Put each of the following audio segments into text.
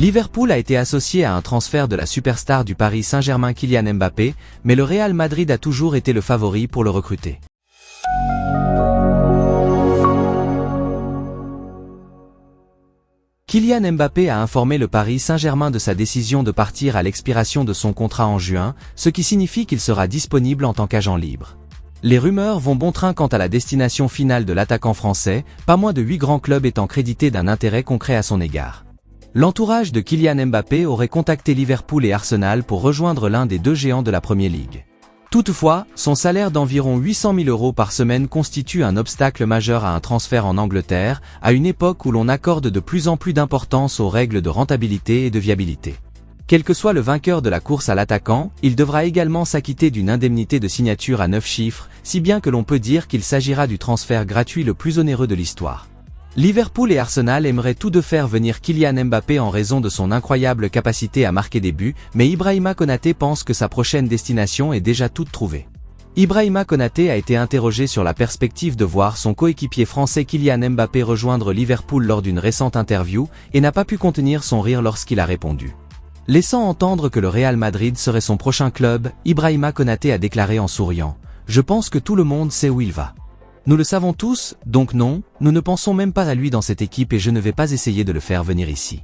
Liverpool a été associé à un transfert de la superstar du Paris Saint-Germain Kylian Mbappé, mais le Real Madrid a toujours été le favori pour le recruter. Kylian Mbappé a informé le Paris Saint-Germain de sa décision de partir à l'expiration de son contrat en juin, ce qui signifie qu'il sera disponible en tant qu'agent libre. Les rumeurs vont bon train quant à la destination finale de l'attaquant français, pas moins de 8 grands clubs étant crédités d'un intérêt concret à son égard. L'entourage de Kylian Mbappé aurait contacté Liverpool et Arsenal pour rejoindre l'un des deux géants de la Premier League. Toutefois, son salaire d'environ 800 000 € par semaine constitue un obstacle majeur à un transfert en Angleterre, à une époque où l'on accorde de plus en plus d'importance aux règles de rentabilité et de viabilité. Quel que soit le vainqueur de la course à l'attaquant, il devra également s'acquitter d'une indemnité de signature à 9 chiffres, si bien que l'on peut dire qu'il s'agira du transfert gratuit le plus onéreux de l'histoire. Liverpool et Arsenal aimeraient tous deux faire venir Kylian Mbappé en raison de son incroyable capacité à marquer des buts, mais Ibrahima Konaté pense que sa prochaine destination est déjà toute trouvée. Ibrahima Konaté a été interrogé sur la perspective de voir son coéquipier français Kylian Mbappé rejoindre Liverpool lors d'une récente interview, et n'a pas pu contenir son rire lorsqu'il a répondu. Laissant entendre que le Real Madrid serait son prochain club, Ibrahima Konaté a déclaré en souriant « Je pense que tout le monde sait où il va. Nous le savons tous, donc non, nous ne pensons même pas à lui dans cette équipe et je ne vais pas essayer de le faire venir ici. »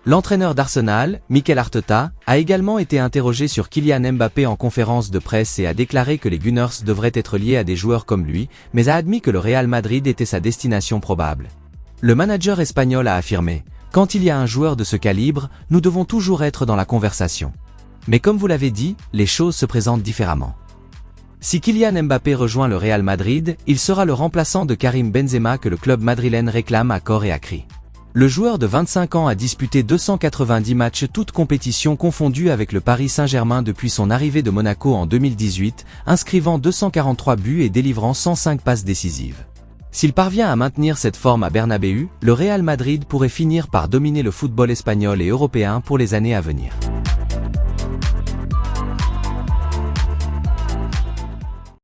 L'entraîneur d'Arsenal, Mikel Arteta, a également été interrogé sur Kylian Mbappé en conférence de presse et a déclaré que les Gunners devraient être liés à des joueurs comme lui, mais a admis que le Real Madrid était sa destination probable. Le manager espagnol a affirmé « Quand il y a un joueur de ce calibre, nous devons toujours être dans la conversation. Mais comme vous l'avez dit, les choses se présentent différemment. » Si Kylian Mbappé rejoint le Real Madrid, il sera le remplaçant de Karim Benzema que le club madrilène réclame à corps et à cri. Le joueur de 25 ans a disputé 290 matchs toutes compétitions confondues avec le Paris Saint-Germain depuis son arrivée de Monaco en 2018, inscrivant 243 buts et délivrant 105 passes décisives. S'il parvient à maintenir cette forme à Bernabéu, le Real Madrid pourrait finir par dominer le football espagnol et européen pour les années à venir.